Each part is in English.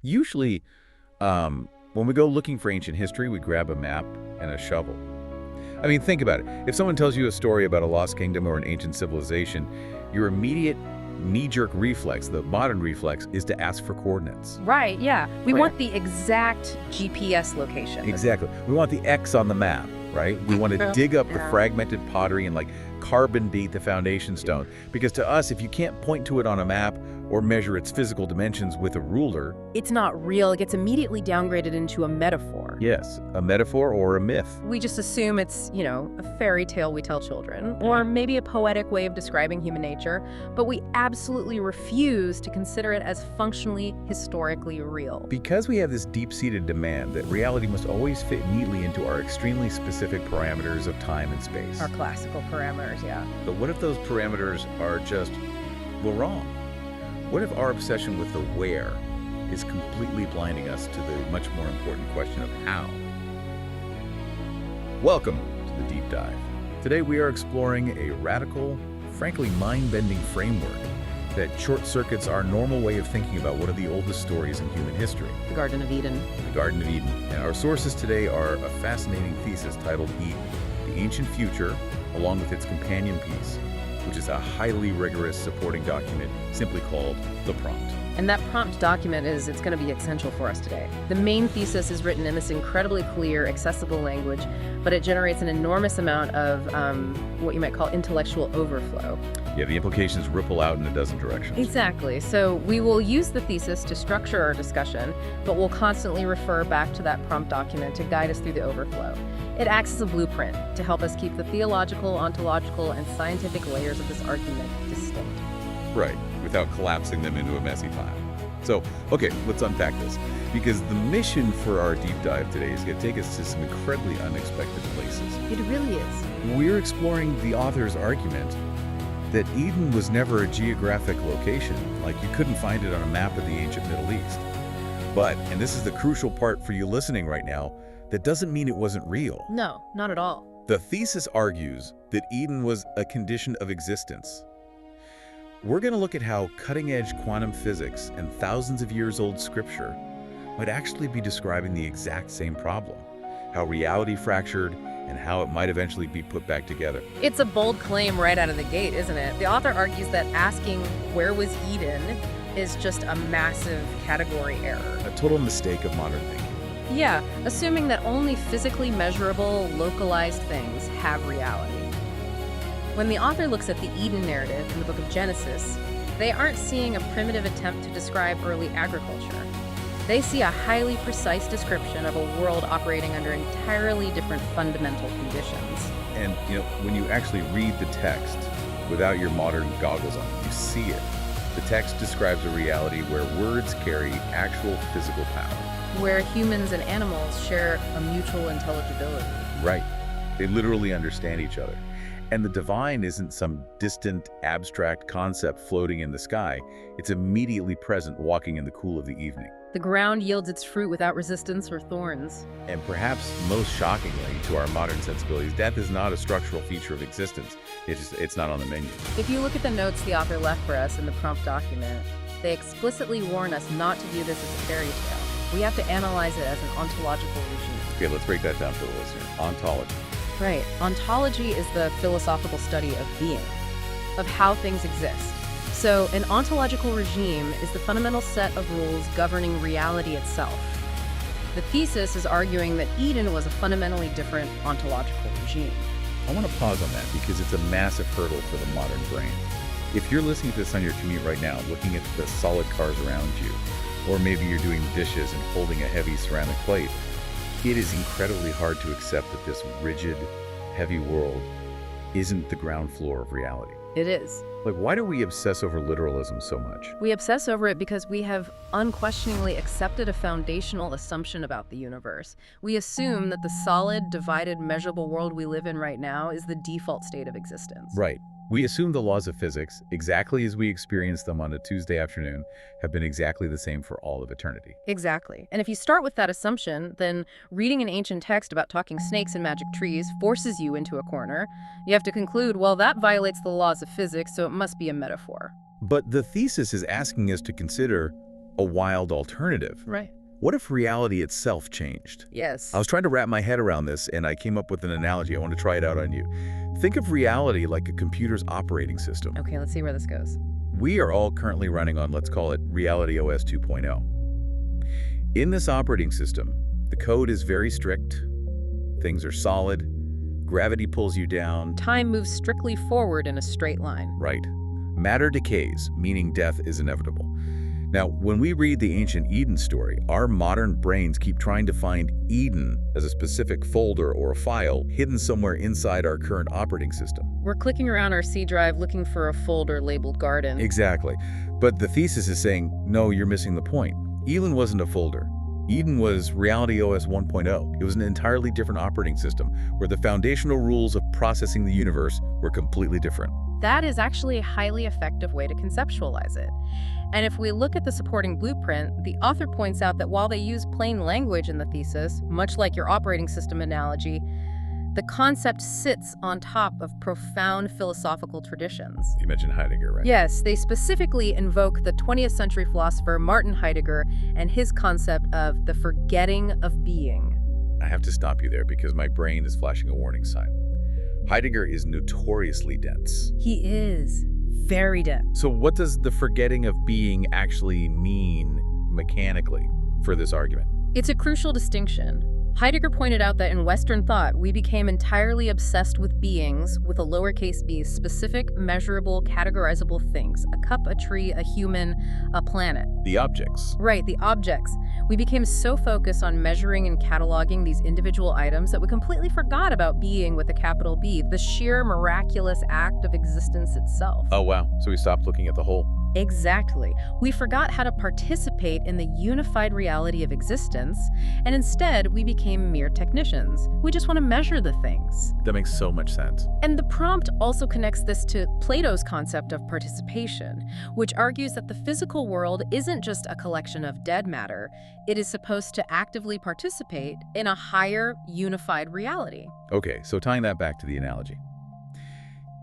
Usually, when we go looking for ancient history, we grab a map and a shovel. I mean, think about it. If someone tells you a story about a lost kingdom or an ancient civilization, your immediate knee-jerk reflex, the modern reflex, is to ask for coordinates. Right, yeah. We Right. want the exact GPS location. Exactly. We want the X on the map, right? We want to dig up the fragmented pottery and carbon date the foundation stone. Because to us, if you can't point to it on a map or measure its physical dimensions with a ruler, It's not real. It gets immediately downgraded into a metaphor. yes, a metaphor or a myth. We just assume it's, a fairy tale we tell children, or maybe a poetic way of describing human nature, but we absolutely refuse to consider it as functionally, historically real. Because we have this deep-seated demand that reality must always fit neatly into our extremely specific parameters of time and space. Our classical parameters, yeah. But what if those parameters are just, wrong? What if our obsession with the where is completely blinding us to the much more important question of how? Welcome to the Deep Dive. Today we are exploring a radical, frankly mind-bending framework that short-circuits our normal way of thinking about one of the oldest stories in human history, The Garden of Eden. the Garden of Eden. And our sources today are a fascinating thesis titled Eden, the Ancient Future, along with its companion piece, which is a highly rigorous supporting document simply called The Prompt. And that prompt document it's going to be essential for us today. The main thesis is written in this incredibly clear, accessible language, but it generates an enormous amount of what you might call intellectual overflow. Yeah, the implications ripple out in a dozen directions. Exactly. So we will use the thesis to structure our discussion, but we'll constantly refer back to that prompt document to guide us through the overflow. It acts as a blueprint to help us keep the theological, ontological, and scientific layers of this argument distinct. Right, without collapsing them into a messy pile. So, okay, let's unpack this. Because the mission for our deep dive today is going to take us to some incredibly unexpected places. It really is. We're exploring the author's argument that Eden was never a geographic location, like you couldn't find it on a map of the ancient Middle East. But, and this is the crucial part for you listening right now, that doesn't mean it wasn't real. No, not at all. The thesis argues that Eden was a condition of existence. We're going to look at how cutting-edge quantum physics and thousands of years old scripture might actually be describing the exact same problem, how reality fractured and how it might eventually be put back together. It's a bold claim right out of the gate, isn't it? The author argues that asking where was Eden is just a massive category error. A total mistake of modern thinking. Yeah, assuming that only physically measurable, localized things have reality. When the author looks at the Eden narrative in the book of Genesis, they aren't seeing a primitive attempt to describe early agriculture. They see a highly precise description of a world operating under entirely different fundamental conditions. And, when you actually read the text without your modern goggles on, you see it. The text describes a reality where words carry actual physical power. Where humans and animals share a mutual intelligibility. Right. They literally understand each other. And the divine isn't some distant, abstract concept floating in the sky. It's immediately present walking in the cool of the evening. The ground yields its fruit without resistance or thorns. And perhaps most shockingly to our modern sensibilities, death is not a structural feature of existence. It's not on the menu. If you look at the notes the author left for us in the prompt document, they explicitly warn us not to view this as a fairy tale. We have to analyze it as an ontological regime. Okay, let's break that down for the listener. Ontology. Right. Ontology is the philosophical study of being, of how things exist. So an ontological regime is the fundamental set of rules governing reality itself. The thesis is arguing that Eden was a fundamentally different ontological regime. I want to pause on that because it's a massive hurdle for the modern brain. If you're listening to this on your commute right now, looking at the solid cars around you, or maybe you're doing dishes and holding a heavy ceramic plate, it is incredibly hard to accept that this rigid, heavy world isn't the ground floor of reality. It is. Why do we obsess over literalism so much? We obsess over it because we have unquestioningly accepted a foundational assumption about the universe. We assume that the solid, divided, measurable world we live in right now is the default state of existence. Right. We assume the laws of physics, exactly as we experience them on a Tuesday afternoon, have been exactly the same for all of eternity. Exactly. And if you start with that assumption, then reading an ancient text about talking snakes and magic trees forces you into a corner. You have to conclude, well, that violates the laws of physics, so it must be a metaphor. But the thesis is asking us to consider, a wild alternative. Right. What if reality itself changed? Yes. I was trying to wrap my head around this, and I came up with an analogy. I want to try it out on you. Think of reality like a computer's operating system. Okay, let's see where this goes. We are all currently running on, let's call it, Reality OS 2.0. In this operating system, the code is very strict, things are solid, gravity pulls you down. Time moves strictly forward in a straight line. Right. Matter decays, meaning death is inevitable. Now, when we read the ancient Eden story, our modern brains keep trying to find Eden as a specific folder or a file hidden somewhere inside our current operating system. We're clicking around our C drive looking for a folder labeled garden. Exactly. But the thesis is saying, no, you're missing the point. Eden wasn't a folder. Eden was Reality OS 1.0. It was an entirely different operating system where the foundational rules of processing the universe were completely different. That is actually a highly effective way to conceptualize it. And if we look at the supporting blueprint, the author points out that while they use plain language in the thesis, much like your operating system analogy, the concept sits on top of profound philosophical traditions. You mentioned Heidegger, right? Yes, they specifically invoke the 20th century philosopher Martin Heidegger and his concept of the forgetting of being. I have to stop you there because my brain is flashing a warning sign. Heidegger is notoriously dense. He is very dense. So what does the forgetting of being actually mean mechanically for this argument? It's a crucial distinction. Heidegger pointed out that in Western thought, we became entirely obsessed with beings, with a lowercase b, specific, measurable, categorizable things. A cup, a tree, a human, a planet. The objects. Right, the objects. We became so focused on measuring and cataloging these individual items that we completely forgot about being with a capital B, the sheer miraculous act of existence itself. Oh, wow. So we stopped looking at the whole. Exactly. We forgot how to participate in the unified reality of existence, and instead we became mere technicians. We just want to measure the things. That makes so much sense. And the prompt also connects this to Plato's concept of participation, which argues that the physical world isn't just a collection of dead matter. It is supposed to actively participate in a higher, unified reality. Okay, so tying that back to the analogy.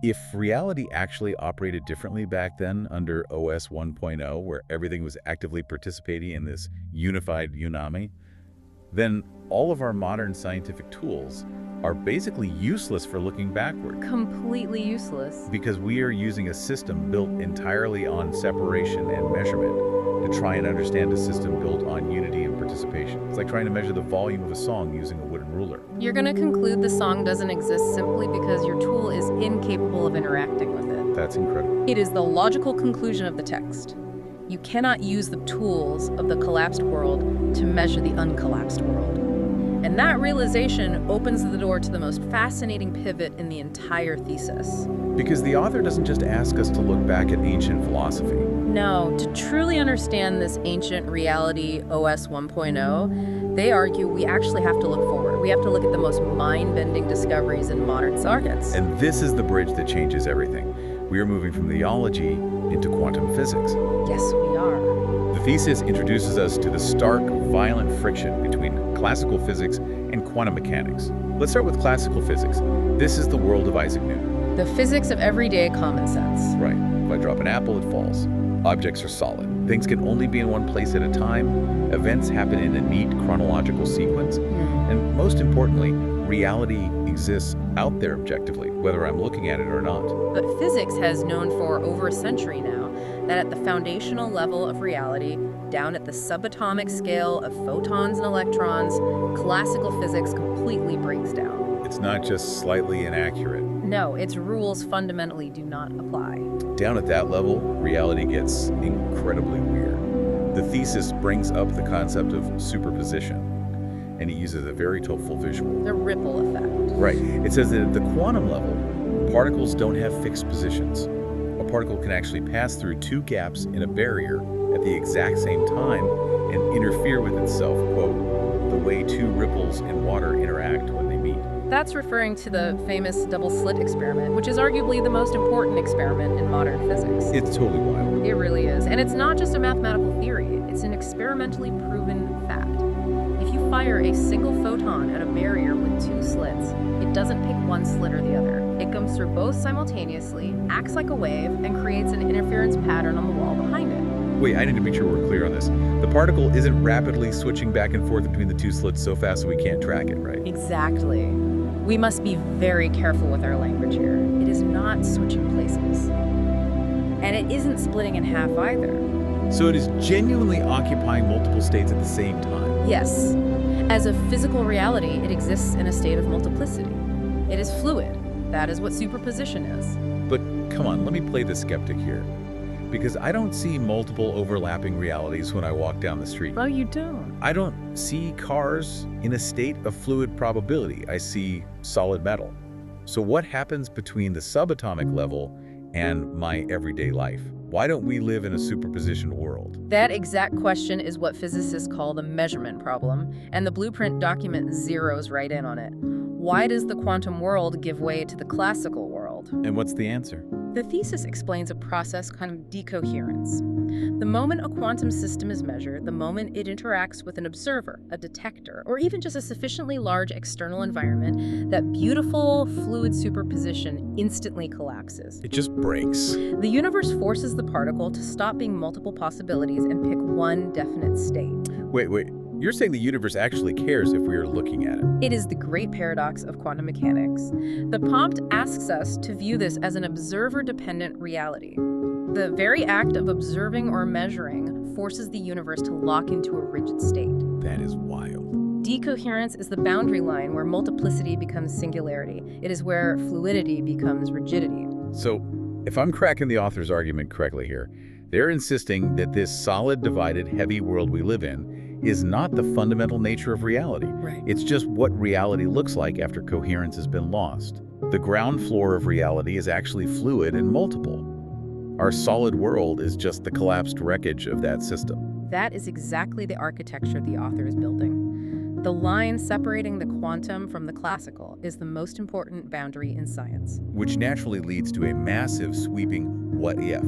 If reality actually operated differently back then under OS 1.0, where everything was actively participating in this unified unami, then all of our modern scientific tools are basically useless for looking backward. Completely useless. Because we are using a system built entirely on separation and measurement to try and understand a system built on unity and participation. It's like trying to measure the volume of a song using a wooden ruler. You're going to conclude the song doesn't exist simply because your tool is incapable of interacting with it. That's incredible. It is the logical conclusion of the text. You cannot use the tools of the collapsed world to measure the uncollapsed world. And that realization opens the door to the most fascinating pivot in the entire thesis. Because the author doesn't just ask us to look back at ancient philosophy. No, to truly understand this ancient reality OS 1.0, they argue we actually have to look forward. We have to look at the most mind-bending discoveries in modern science. And this is the bridge that changes everything. We are moving from theology into quantum physics. Yes, we are. The thesis introduces us to the stark, violent friction between classical physics and quantum mechanics. Let's start with classical physics. This is the world of Isaac Newton. The physics of everyday common sense. Right. If I drop an apple, it falls. Objects are solid. Things can only be in one place at a time. Events happen in a neat chronological sequence. And most importantly, reality exists out there objectively, whether I'm looking at it or not. But physics has known for over a century now that at the foundational level of reality, down at the subatomic scale of photons and electrons, classical physics completely breaks down. It's not just slightly inaccurate. No, its rules fundamentally do not apply. Down at that level, reality gets incredibly weird. The thesis brings up the concept of superposition, and it uses a very helpful visual. The ripple effect. Right. It says that at the quantum level, particles don't have fixed positions. A particle can actually pass through two gaps in a barrier at the exact same time and interfere with itself, quote, the way two ripples in water interact when they meet. That's referring to the famous double slit experiment, which is arguably the most important experiment in modern physics. It's totally wild. It really is. And it's not just a mathematical theory, it's an experimentally proven fact. If you fire a single photon at a barrier with two slits, it doesn't pick one slit or the other. It comes through both simultaneously, acts like a wave, and creates an interference pattern on the wall behind it. Wait, I need to make sure we're clear on this. The particle isn't rapidly switching back and forth between the two slits so fast that we can't track it, right? Exactly. We must be very careful with our language here. It is not switching places. And it isn't splitting in half either. So it is genuinely occupying multiple states at the same time. Yes. As a physical reality, it exists in a state of multiplicity. It is fluid. That is what superposition is. But come on, let me play the skeptic here. Because I don't see multiple overlapping realities when I walk down the street. Oh, you don't? I don't see cars in a state of fluid probability. I see solid metal. So what happens between the subatomic level and my everyday life? Why don't we live in a superposition world? That exact question is what physicists call the measurement problem, and the blueprint document zeroes right in on it. Why does the quantum world give way to the classical world? And what's the answer? The thesis explains a process kind of decoherence. The moment a quantum system is measured, the moment it interacts with an observer, a detector, or even just a sufficiently large external environment, that beautiful fluid superposition instantly collapses. It just breaks. The universe forces the particle to stop being multiple possibilities and pick one definite state. Wait. You're saying the universe actually cares if we are looking at it? It is the great paradox of quantum mechanics. The prompt asks us to view this as an observer-dependent reality. The very act of observing or measuring forces the universe to lock into a rigid state. That is wild. Decoherence is the boundary line where multiplicity becomes singularity. It is where fluidity becomes rigidity. So, if I'm cracking the author's argument correctly here, they're insisting that this solid, divided, heavy world we live in is not the fundamental nature of reality. Right. It's just what reality looks like after coherence has been lost. The ground floor of reality is actually fluid and multiple. Our solid world is just the collapsed wreckage of that system. That is exactly the architecture the author is building. The line separating the quantum from the classical is the most important boundary in science. Which naturally leads to a massive, sweeping what if.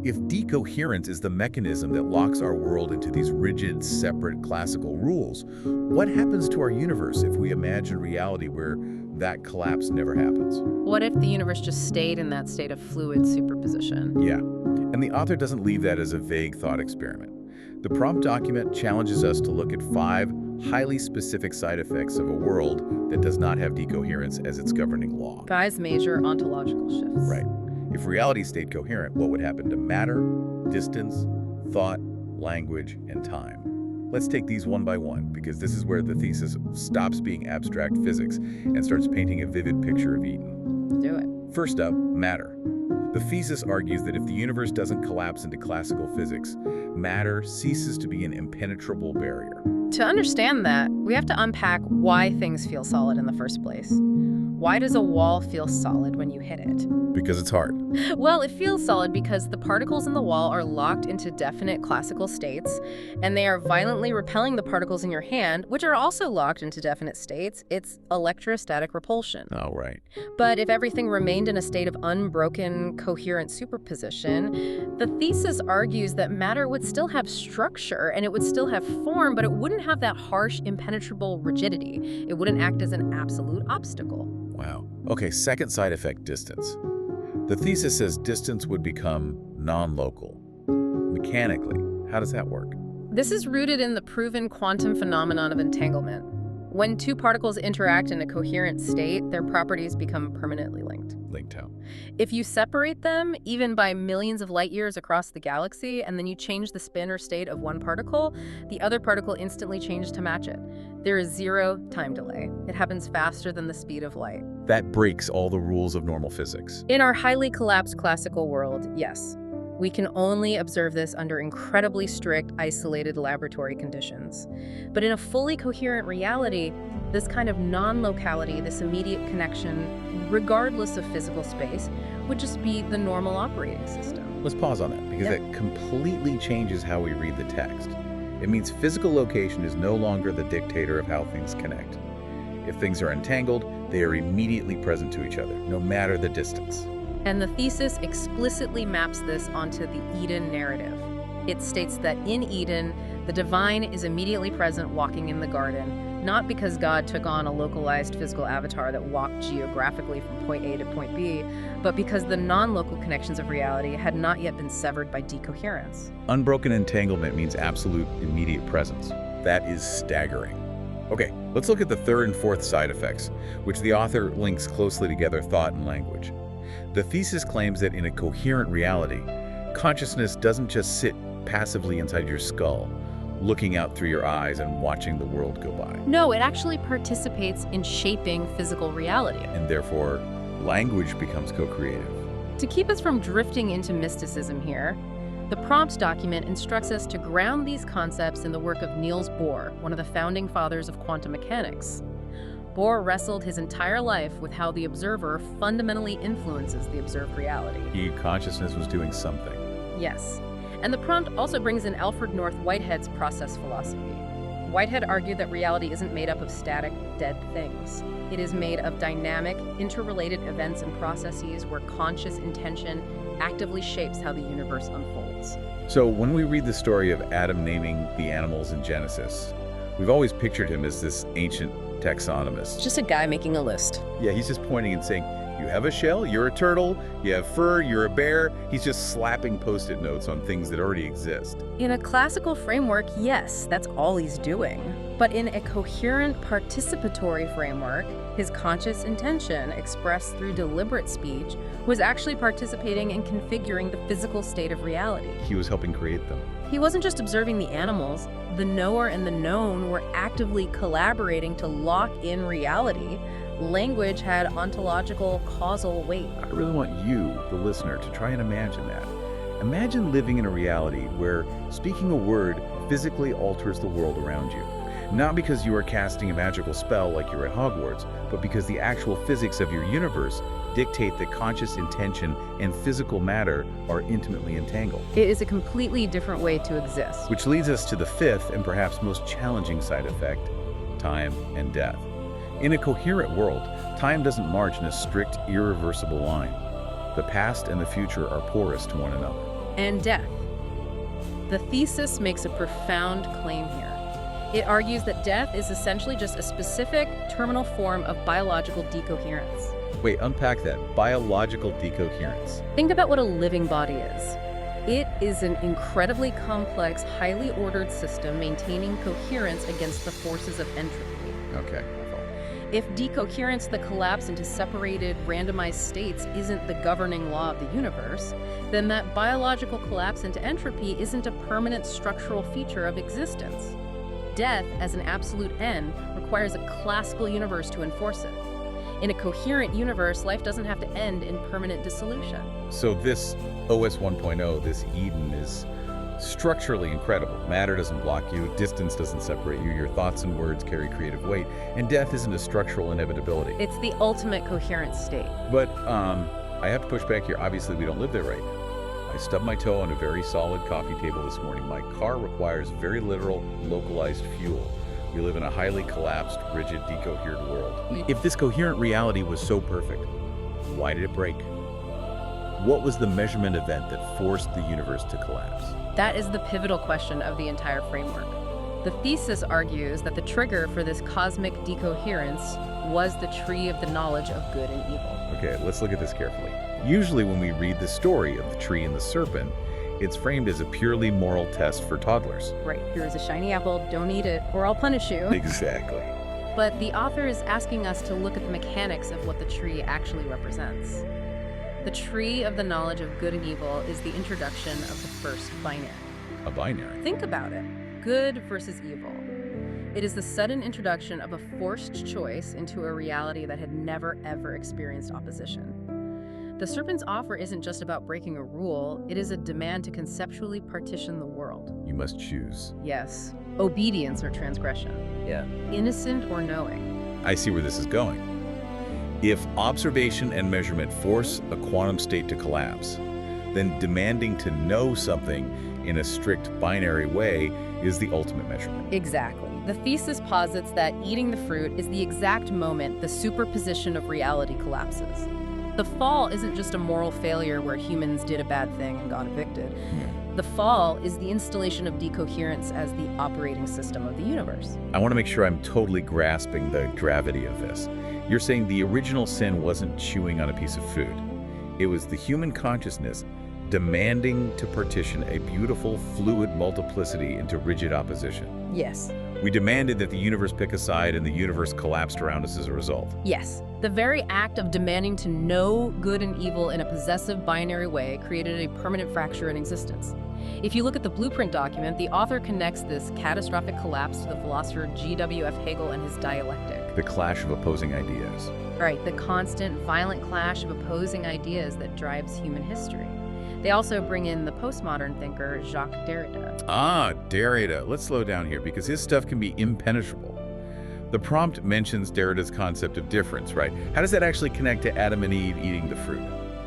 If decoherence is the mechanism that locks our world into these rigid, separate classical rules, what happens to our universe if we imagine reality where that collapse never happens? What if the universe just stayed in that state of fluid superposition? Yeah, and the author doesn't leave that as a vague thought experiment. The prompt document challenges us to look at 5 highly specific side effects of a world that does not have decoherence as its governing law. 5 major ontological shifts. Right. If reality stayed coherent, what would happen to matter, distance, thought, language, and time? Let's take these one by one, because this is where the thesis stops being abstract physics and starts painting a vivid picture of Eden. Do it. First up, matter. The thesis argues that if the universe doesn't collapse into classical physics, matter ceases to be an impenetrable barrier. To understand that, we have to unpack why things feel solid in the first place. Why does a wall feel solid when you hit it? Because it's hard. Well, it feels solid because the particles in the wall are locked into definite classical states, and they are violently repelling the particles in your hand, which are also locked into definite states. It's electrostatic repulsion. Oh, right. But if everything remained in a state of unbroken, coherent superposition, the thesis argues that matter would still have structure and it would still have form, but it wouldn't have that harsh, impenetrable rigidity. It wouldn't act as an absolute obstacle. Wow. Okay, second side effect, distance. The thesis says distance would become non-local. Mechanically, how does that work? This is rooted in the proven quantum phenomenon of entanglement. When 2 particles interact in a coherent state, their properties become permanently linked. Linked how? If you separate them, even by millions of light years across the galaxy, and then you change the spin or state of one particle, the other particle instantly changes to match it. There is 0 time delay. It happens faster than the speed of light. That breaks all the rules of normal physics. In our highly collapsed classical world, yes. We can only observe this under incredibly strict, isolated laboratory conditions. But in a fully coherent reality, this kind of non-locality, this immediate connection, regardless of physical space, would just be the normal operating system. Let's pause on that, because that completely changes how we read the text. It means physical location is no longer the dictator of how things connect. If things are entangled, they are immediately present to each other, no matter the distance. And the thesis explicitly maps this onto the Eden narrative. It states that in Eden, The divine is immediately present walking in the garden, not because God took on a localized physical avatar that walked geographically from point A to point B, but because the non-local connections of reality had not yet been severed by decoherence. Unbroken entanglement means absolute immediate presence. That is staggering. Okay, let's look at the third and fourth side effects, which the author links closely together: thought and language. The thesis claims that in a coherent reality, consciousness doesn't just sit passively inside your skull, looking out through your eyes and watching the world go by. No, it actually participates in shaping physical reality. And therefore, language becomes co-creative. To keep us from drifting into mysticism here, the prompt document instructs us to ground these concepts in the work of Niels Bohr, one of the founding fathers of quantum mechanics. Bohr wrestled his entire life with how the observer fundamentally influences the observed reality. Consciousness was doing something. Yes. And the prompt also brings in Alfred North Whitehead's process philosophy. Whitehead argued that reality isn't made up of static, dead things. It is made of dynamic, interrelated events and processes where conscious intention actively shapes how the universe unfolds. So when we read the story of Adam naming the animals in Genesis, we've always pictured him as this ancient taxonomist. Just a guy making a list. Yeah, he's just pointing and saying, you have a shell, you're a turtle, you have fur, you're a bear. He's just slapping Post-it notes on things that already exist. In a classical framework, yes, that's all he's doing. But in a coherent participatory framework, his conscious intention, expressed through deliberate speech, was actually participating in configuring the physical state of reality. He was helping create them. He wasn't just observing the animals. The knower and the known were actively collaborating to lock in reality. Language had ontological causal weight. I really want you, the listener, to try and imagine that. Imagine living in a reality where speaking a word physically alters the world around you. Not because you are casting a magical spell like you're at Hogwarts, but because the actual physics of your universe dictate that conscious intention and physical matter are intimately entangled. It is a completely different way to exist. Which leads us to the fifth and perhaps most challenging side effect: time and death. In a coherent world, time doesn't march in a strict, irreversible line. The past and the future are porous to one another. And death. The thesis makes a profound claim here. It argues that death is essentially just a specific, terminal form of biological decoherence. Wait, unpack that. Biological decoherence. Think about what a living body is. It is an incredibly complex, highly ordered system maintaining coherence against the forces of entropy. Okay. If decoherence, the collapse into separated, randomized states, isn't the governing law of the universe, then that biological collapse into entropy isn't a permanent structural feature of existence. Death, as an absolute end, requires a classical universe to enforce it. In a coherent universe, life doesn't have to end in permanent dissolution. So this OS 1.0, this Eden, is structurally incredible. Matter doesn't block you, distance doesn't separate you, your thoughts and words carry creative weight, and death isn't a structural inevitability. It's the ultimate coherent state. But I have to push back here. Obviously, we don't live there right now. I stubbed my toe on a very solid coffee table this morning. My car requires very literal, localized fuel. We live in a highly collapsed, rigid, decoherent world. If this coherent reality was so perfect, why did it break? What was the measurement event that forced the universe to collapse? That is the pivotal question of the entire framework. The thesis argues that the trigger for this cosmic decoherence was the tree of the knowledge of good and evil. Okay, let's look at this carefully. Usually when we read the story of the tree and the serpent, it's framed as a purely moral test for toddlers. Right, here's a shiny apple, don't eat it, or I'll punish you. Exactly. But the author is asking us to look at the mechanics of what the tree actually represents. The tree of the knowledge of good and evil is the introduction of the first binary. A binary. Think about it. Good versus evil. It is the sudden introduction of a forced choice into a reality that had never, ever experienced opposition. The serpent's offer isn't just about breaking a rule, it is a demand to conceptually partition the world. You must choose. Yes. Obedience or transgression. Yeah. Innocent or knowing. I see where this is going. If observation and measurement force a quantum state to collapse, then demanding to know something in a strict binary way is the ultimate measurement. Exactly. The thesis posits that eating the fruit is the exact moment the superposition of reality collapses. The fall isn't just a moral failure where humans did a bad thing and got evicted. The fall is the installation of decoherence as the operating system of the universe. I want to make sure I'm totally grasping the gravity of this. You're saying the original sin wasn't chewing on a piece of food. It was the human consciousness demanding to partition a beautiful, fluid multiplicity into rigid opposition. Yes. We demanded that the universe pick a side, and the universe collapsed around us as a result. Yes. The very act of demanding to know good and evil in a possessive binary way created a permanent fracture in existence. If you look at the blueprint document, the author connects this catastrophic collapse to the philosopher G.W.F. Hegel and his dialectic. The clash of opposing ideas. Right, the constant, violent clash of opposing ideas that drives human history. They also bring in the postmodern thinker Jacques Derrida. Ah, Derrida. Let's slow down here because his stuff can be impenetrable. The prompt mentions Derrida's concept of difference, right? How does that actually connect to Adam and Eve eating the fruit?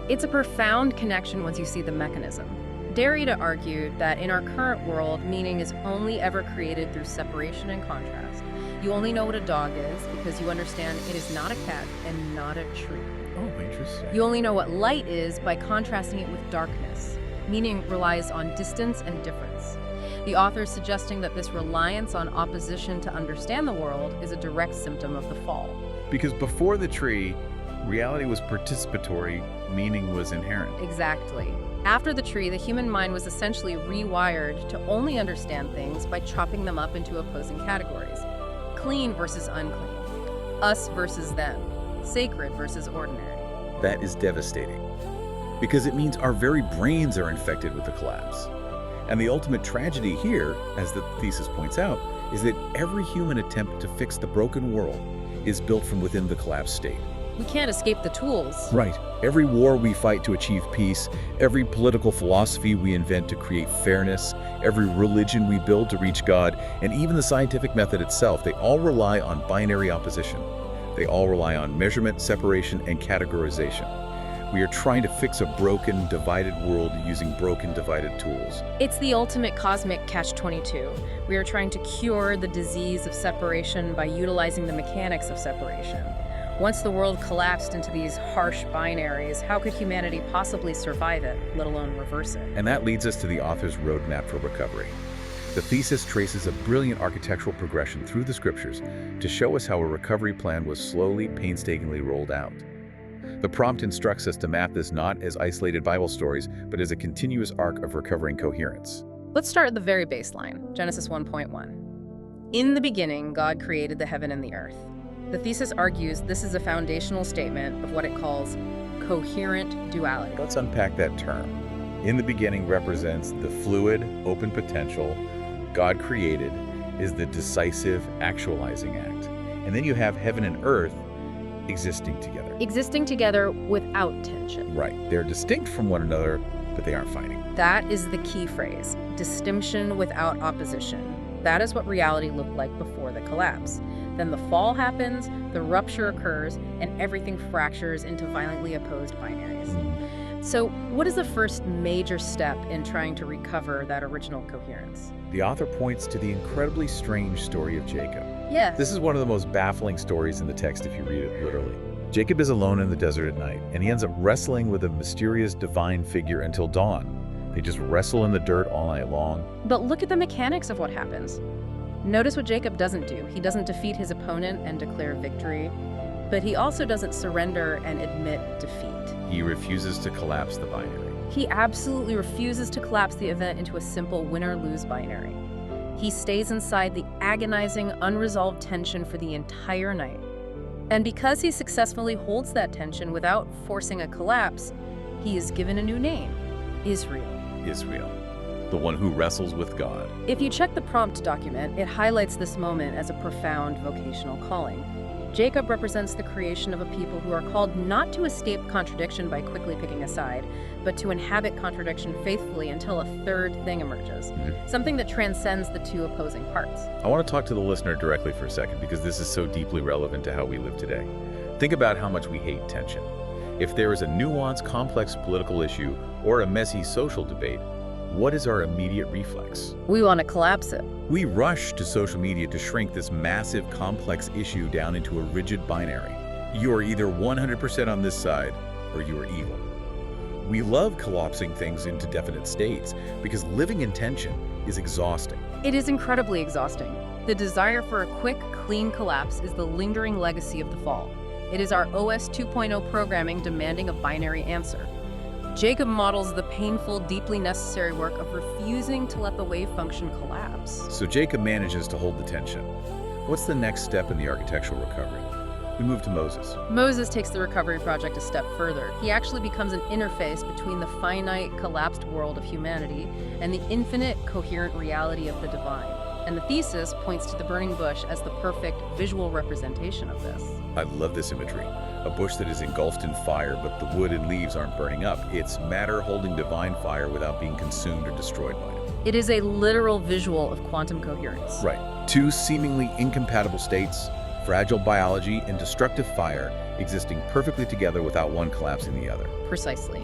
It's a profound connection once you see the mechanism. Derrida argued that in our current world, meaning is only ever created through separation and contrast. You only know what a dog is because you understand it is not a cat and not a tree. Oh, interesting. You only know what light is by contrasting it with darkness. Meaning relies on distance and difference. The author is suggesting that this reliance on opposition to understand the world is a direct symptom of the fall. Because before the tree, reality was participatory, meaning was inherent. Exactly. After the tree, the human mind was essentially rewired to only understand things by chopping them up into opposing categories. Clean versus unclean. Us versus them. Sacred versus ordinary. That is devastating. Because it means our very brains are infected with the collapse. And the ultimate tragedy here, as the thesis points out, is that every human attempt to fix the broken world is built from within the collapsed state. We can't escape the tools. Right. Every war we fight to achieve peace, every political philosophy we invent to create fairness, every religion we build to reach God, and even the scientific method itself, they all rely on binary opposition. They all rely on measurement, separation, and categorization. We are trying to fix a broken, divided world using broken, divided tools. It's the ultimate cosmic catch-22. We are trying to cure the disease of separation by utilizing the mechanics of separation. Once the world collapsed into these harsh binaries, how could humanity possibly survive it, let alone reverse it? And that leads us to the author's roadmap for recovery. The thesis traces a brilliant architectural progression through the scriptures to show us how a recovery plan was slowly, painstakingly rolled out. The prompt instructs us to map this not as isolated Bible stories, but as a continuous arc of recovering coherence. Let's start at the very baseline, Genesis 1.1. In the beginning, God created the heaven and the earth. The thesis argues this is a foundational statement of what it calls coherent duality. Let's unpack that term. In the beginning represents the fluid, open potential God created is the decisive, actualizing act. And then you have heaven and earth existing together. Existing together without tension. Right. They're distinct from one another, but they aren't fighting. That is the key phrase, distinction without opposition. That is what reality looked like before the collapse. Then the fall happens, the rupture occurs, and everything fractures into violently opposed binaries. So what is the first major step in trying to recover that original coherence? The author points to the incredibly strange story of Jacob. Yes. This is one of the most baffling stories in the text if you read it literally. Jacob is alone in the desert at night, and he ends up wrestling with a mysterious divine figure until dawn. They just wrestle in the dirt all night long. But look at the mechanics of what happens. Notice what Jacob doesn't do. He doesn't defeat his opponent and declare victory, but he also doesn't surrender and admit defeat. He refuses to collapse the binary. He absolutely refuses to collapse the event into a simple win-or-lose binary. He stays inside the agonizing, unresolved tension for the entire night. And because he successfully holds that tension without forcing a collapse, he is given a new name, Israel. Israel, the one who wrestles with God. If you check the prompt document, it highlights this moment as a profound vocational calling. Jacob represents the creation of a people who are called not to escape contradiction by quickly picking a side, but to inhabit contradiction faithfully until a third thing emerges, something that transcends the two opposing parts. I want to talk to the listener directly for a second because this is so deeply relevant to how we live today. Think about how much we hate tension. If there is a nuanced, complex political issue or a messy social debate, what is our immediate reflex? We want to collapse it. We rush to social media to shrink this massive, complex issue down into a rigid binary. You are either 100% on this side or you are evil. We love collapsing things into definite states because living in tension is exhausting. It is incredibly exhausting. The desire for a quick, clean collapse is the lingering legacy of the fall. It is our OS 2.0 programming demanding a binary answer. Jacob models the painful, deeply necessary work of refusing to let the wave function collapse. So Jacob manages to hold the tension. What's the next step in the architectural recovery? We move to Moses. Moses takes the recovery project a step further. He actually becomes an interface between the finite, collapsed world of humanity and the infinite, coherent reality of the divine. And the thesis points to the burning bush as the perfect visual representation of this. I love this imagery. A bush that is engulfed in fire, but the wood and leaves aren't burning up. It's matter holding divine fire without being consumed or destroyed by it. It is a literal visual of quantum coherence. Right. Two seemingly incompatible states, fragile biology and destructive fire, existing perfectly together without one collapsing the other. Precisely.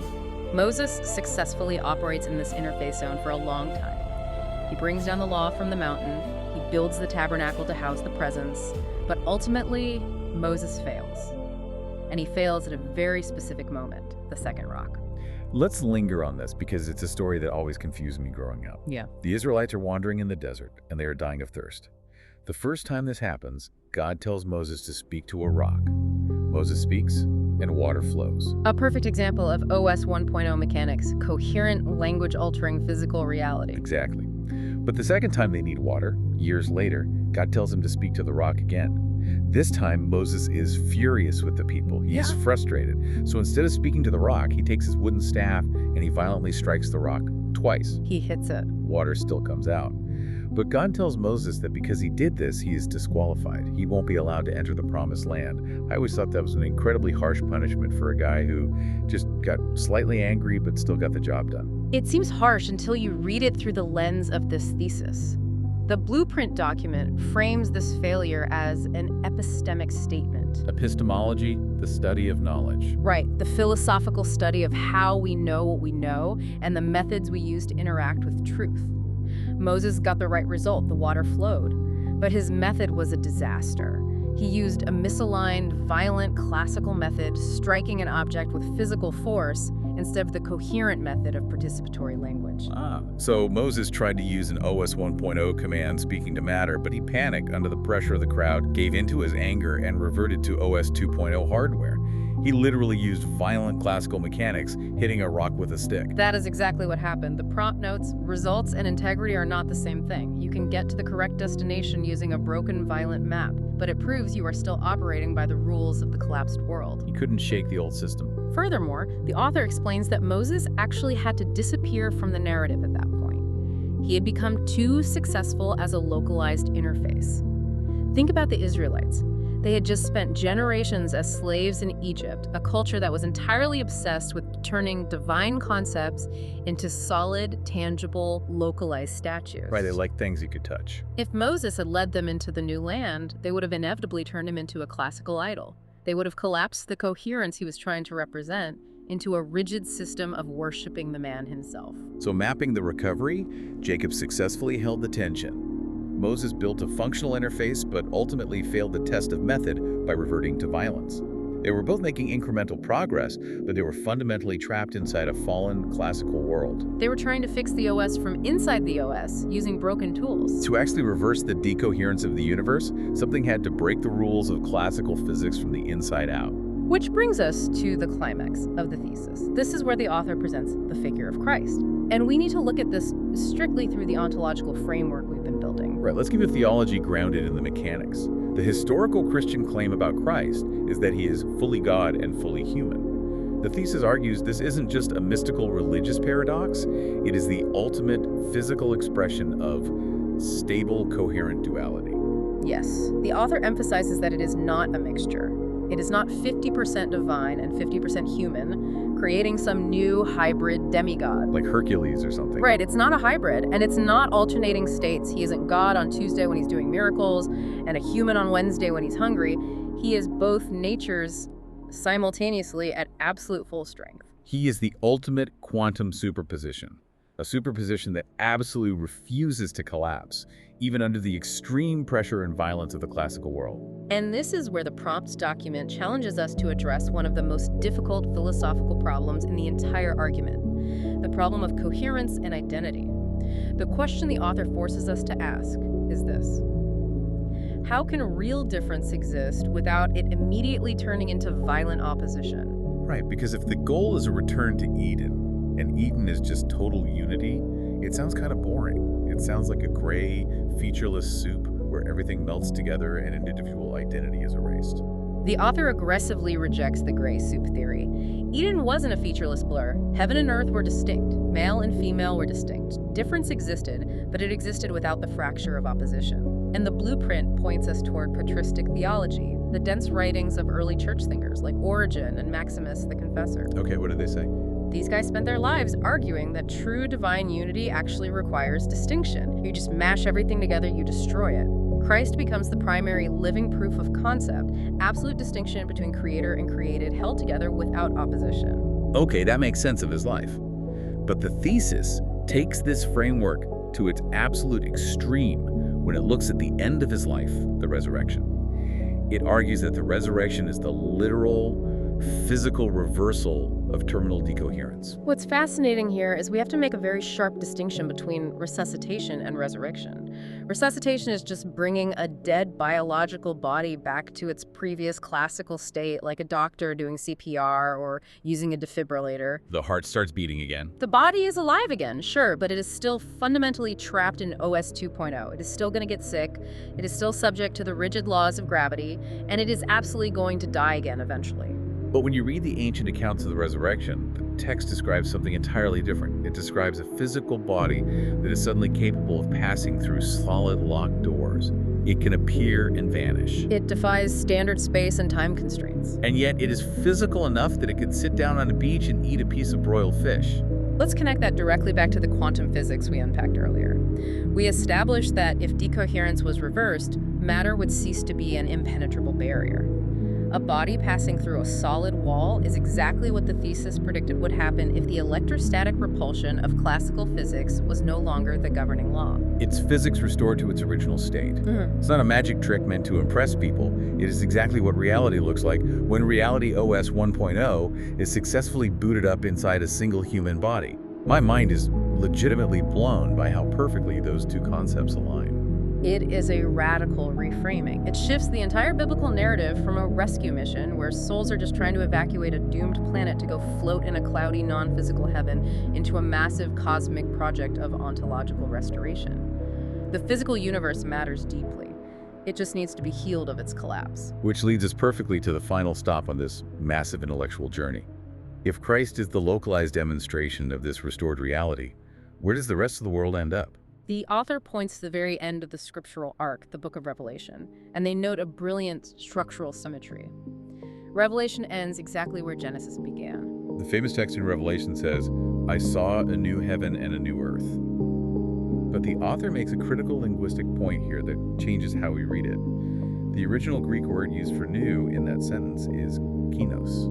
Moses successfully operates in this interface zone for a long time. He brings down the law from the mountain, he builds the tabernacle to house the presence, but ultimately, Moses fails. And he fails at a very specific moment, the second rock. Let's linger on this because it's a story that always confused me growing up. Yeah. The Israelites are wandering in the desert and they are dying of thirst. The first time this happens, God tells Moses to speak to a rock. Moses speaks and water flows. A perfect example of OS 1.0 mechanics, coherent, language-altering physical reality. Exactly. But the second time they need water, years later, God tells him to speak to the rock again. This time, Moses is furious with the people. He's frustrated. So instead of speaking to the rock, he takes his wooden staff and he violently strikes the rock twice. He hits it. Water still comes out. But God tells Moses that because he did this, he is disqualified. He won't be allowed to enter the promised land. I always thought that was an incredibly harsh punishment for a guy who just got slightly angry but still got the job done. It seems harsh until you read it through the lens of this thesis. The blueprint document frames this failure as an epistemic statement. Epistemology, the study of knowledge. Right, the philosophical study of how we know what we know and the methods we use to interact with truth. Moses got the right result, the water flowed, but his method was a disaster. He used a misaligned, violent, classical method, striking an object with physical force instead of the coherent method of participatory language. So Moses tried to use an OS 1.0 command speaking to matter, but he panicked under the pressure of the crowd, gave into his anger, and reverted to OS 2.0 hardware. He literally used violent classical mechanics, hitting a rock with a stick. That is exactly what happened. The prompt notes, results and integrity are not the same thing. You can get to the correct destination using a broken, violent map, but it proves you are still operating by the rules of the collapsed world. He couldn't shake the old system. Furthermore, the author explains that Moses actually had to disappear from the narrative at that point. He had become too successful as a localized interface. Think about the Israelites. They had just spent generations as slaves in Egypt, a culture that was entirely obsessed with turning divine concepts into solid, tangible, localized statues. Right, they like things you could touch. If Moses had led them into the new land, they would have inevitably turned him into a classical idol. They would have collapsed the coherence he was trying to represent into a rigid system of worshiping the man himself. So mapping the recovery, Jacob successfully held the tension. Moses built a functional interface, but ultimately failed the test of method by reverting to violence. They were both making incremental progress, but they were fundamentally trapped inside a fallen classical world. They were trying to fix the OS from inside the OS using broken tools. To actually reverse the decoherence of the universe, something had to break the rules of classical physics from the inside out. Which brings us to the climax of the thesis. This is where the author presents the figure of Christ. And we need to look at this strictly through the ontological framework we've been building. Right, let's give a theology grounded in the mechanics. The historical Christian claim about Christ is that he is fully God and fully human. The thesis argues this isn't just a mystical religious paradox, it is the ultimate physical expression of stable, coherent duality. Yes, the author emphasizes that it is not a mixture. It is not 50% divine and 50% human, creating some new hybrid demigod. Like Hercules or something. Right, it's not a hybrid, and it's not alternating states. He isn't God on Tuesday when he's doing miracles, and a human on Wednesday when he's hungry. He is both natures simultaneously at absolute full strength. He is the ultimate quantum superposition, a superposition that absolutely refuses to collapse, even under the extreme pressure and violence of the classical world. And this is where the prompt document challenges us to address one of the most difficult philosophical problems in the entire argument, the problem of coherence and identity. The question the author forces us to ask is this: how can real difference exist without it immediately turning into violent opposition? Right, because if the goal is a return to Eden, and Eden is just total unity, it sounds kind of boring. It sounds like a gray, featureless soup where everything melts together and an individual identity is erased. The author aggressively rejects the gray soup theory. Eden wasn't a featureless blur. Heaven and earth were distinct. Male and female were distinct. Difference existed, but it existed without the fracture of opposition. And the blueprint points us toward patristic theology, the dense writings of early church thinkers like Origen and Maximus the Confessor. Okay, what did they say? These guys spent their lives arguing that true divine unity actually requires distinction. You just mash everything together, you destroy it. Christ becomes the primary living proof of concept, absolute distinction between creator and created held together without opposition. Okay, that makes sense of his life. But the thesis takes this framework to its absolute extreme when it looks at the end of his life, the resurrection. It argues that the resurrection is the literal, physical reversal of terminal decoherence. What's fascinating here is we have to make a very sharp distinction between resuscitation and resurrection. Resuscitation is just bringing a dead biological body back to its previous classical state, like a doctor doing CPR or using a defibrillator. The heart starts beating again. The body is alive again, sure, but it is still fundamentally trapped in OS 2.0. It is still going to get sick, it is still subject to the rigid laws of gravity, and it is absolutely going to die again eventually. But when you read the ancient accounts of the resurrection, the text describes something entirely different. It describes a physical body that is suddenly capable of passing through solid locked doors. It can appear and vanish. It defies standard space and time constraints. And yet it is physical enough that it could sit down on a beach and eat a piece of broiled fish. Let's connect that directly back to the quantum physics we unpacked earlier. We established that if decoherence was reversed, matter would cease to be an impenetrable barrier. A body passing through a solid wall is exactly what the thesis predicted would happen if the electrostatic repulsion of classical physics was no longer the governing law. It's physics restored to its original state. It's not a magic trick meant to impress people. It is exactly what reality looks like when reality OS 1.0 is successfully booted up inside a single human body. My mind is legitimately blown by how perfectly those two concepts align. It is a radical reframing. It shifts the entire biblical narrative from a rescue mission where souls are just trying to evacuate a doomed planet to go float in a cloudy, non-physical heaven into a massive cosmic project of ontological restoration. The physical universe matters deeply. It just needs to be healed of its collapse. Which leads us perfectly to the final stop on this massive intellectual journey. If Christ is the localized demonstration of this restored reality, where does the rest of the world end up? The author points to the very end of the scriptural arc, the Book of Revelation, and they note a brilliant structural symmetry. Revelation ends exactly where Genesis began. The famous text in Revelation says, "I saw a new heaven and a new earth." But the author makes a critical linguistic point here that changes how we read it. The original Greek word used for new in that sentence is kinos.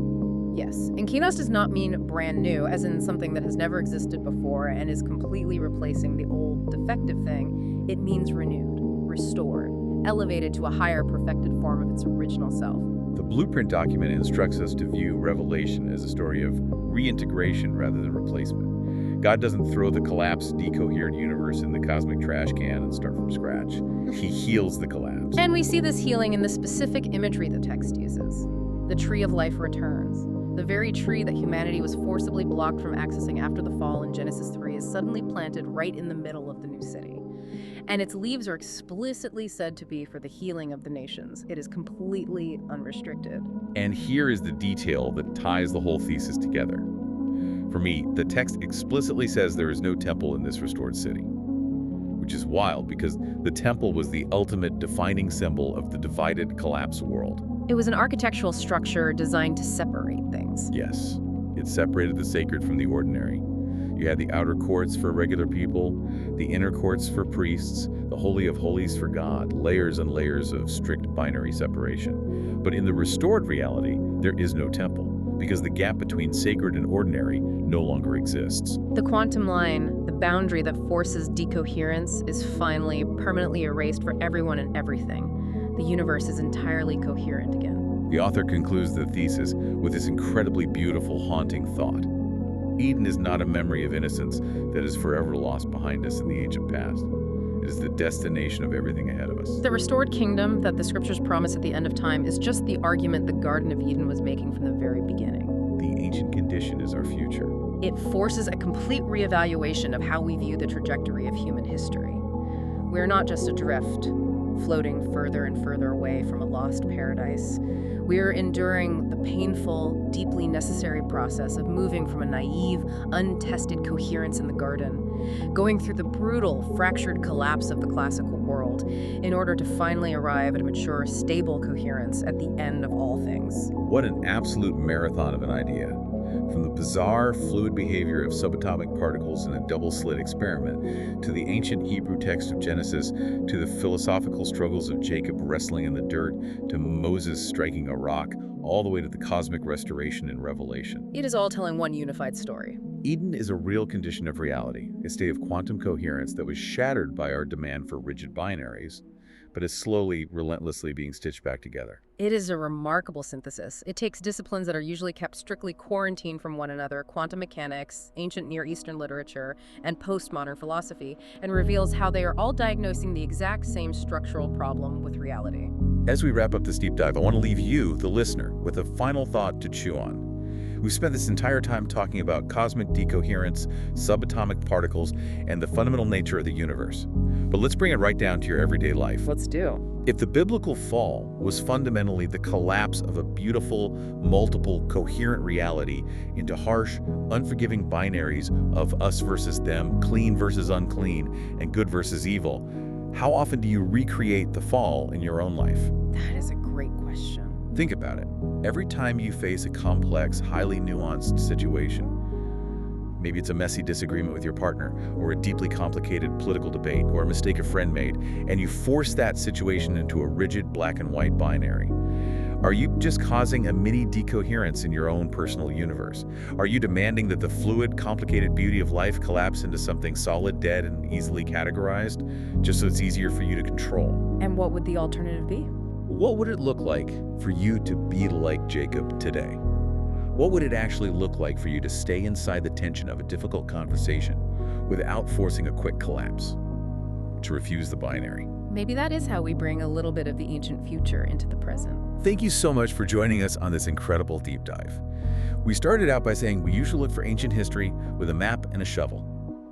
Yes, and kinos does not mean brand new, as in something that has never existed before and is completely replacing the old, defective thing. It means renewed, restored, elevated to a higher, perfected form of its original self. The blueprint document instructs us to view Revelation as a story of reintegration rather than replacement. God doesn't throw the collapsed, decoherent universe in the cosmic trash can and start from scratch. He heals the collapse. And we see this healing in the specific imagery the text uses. The tree of life returns. The very tree that humanity was forcibly blocked from accessing after the fall in Genesis 3 is suddenly planted right in the middle of the new city. And its leaves are explicitly said to be for the healing of the nations. It is completely unrestricted. And here is the detail that ties the whole thesis together. For me, the text explicitly says there is no temple in this restored city, which is wild because the temple was the ultimate defining symbol of the divided, collapsed world. It was an architectural structure designed to separate things. Yes, it separated the sacred from the ordinary. You had the outer courts for regular people, the inner courts for priests, the Holy of Holies for God, layers and layers of strict binary separation. But in the restored reality, there is no temple, because the gap between sacred and ordinary no longer exists. The quantum line, the boundary that forces decoherence, is finally permanently erased for everyone and everything. the universe is entirely coherent again. The author concludes the thesis with this incredibly beautiful, haunting thought. Eden is not a memory of innocence that is forever lost behind us in the ancient past. It is the destination of everything ahead of us. The restored kingdom that the scriptures promise at the end of time is just the argument the Garden of Eden was making from the very beginning. The ancient condition is our future. It forces a complete reevaluation of how we view the trajectory of human history. We're not just adrift, floating further and further away from a lost paradise. We're enduring the painful, deeply necessary process of moving from a naive, untested coherence in the garden, going through the brutal, fractured collapse of the classical world, in order to finally arrive at a mature, stable coherence at the end of all things. What an absolute marathon of an idea. From the bizarre, fluid behavior of subatomic particles in a double-slit experiment, to the ancient Hebrew text of Genesis, to the philosophical struggles of Jacob wrestling in the dirt, to Moses striking a rock, all the way to the cosmic restoration in Revelation. It is all telling one unified story. Eden is a real condition of reality, a state of quantum coherence that was shattered by our demand for rigid binaries, but is slowly, relentlessly being stitched back together. It is a remarkable synthesis. It takes disciplines that are usually kept strictly quarantined from one another, quantum mechanics, ancient Near Eastern literature, and postmodern philosophy, and reveals how they are all diagnosing the exact same structural problem with reality. As we wrap up this deep dive, I want to leave you, the listener, with a final thought to chew on. We've spent this entire time talking about cosmic decoherence, subatomic particles, and the fundamental nature of the universe. But let's bring it right down to your everyday life. Let's do. If the biblical fall was fundamentally the collapse of a beautiful, multiple, coherent reality into harsh, unforgiving binaries of us versus them, clean versus unclean, and good versus evil, how often do you recreate the fall in your own life? That is a great question. Think about it. Every time you face a complex, highly nuanced situation, maybe it's a messy disagreement with your partner, or a deeply complicated political debate, or a mistake a friend made, and you force that situation into a rigid black and white binary, are you just causing a mini decoherence in your own personal universe? Are you demanding that the fluid, complicated beauty of life collapse into something solid, dead, and easily categorized, just so it's easier for you to control? And what would the alternative be? What would it look like for you to be like Jacob today? What would it actually look like for you to stay inside the tension of a difficult conversation without forcing a quick collapse? To refuse the binary. Maybe that is how we bring a little bit of the ancient future into the present. Thank you so much for joining us on this incredible deep dive. We started out by saying we usually look for ancient history with a map and a shovel.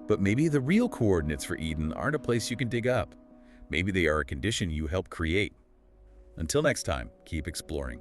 But maybe the real coordinates for Eden aren't a place you can dig up. Maybe they are a condition you help create. Until next time, keep exploring.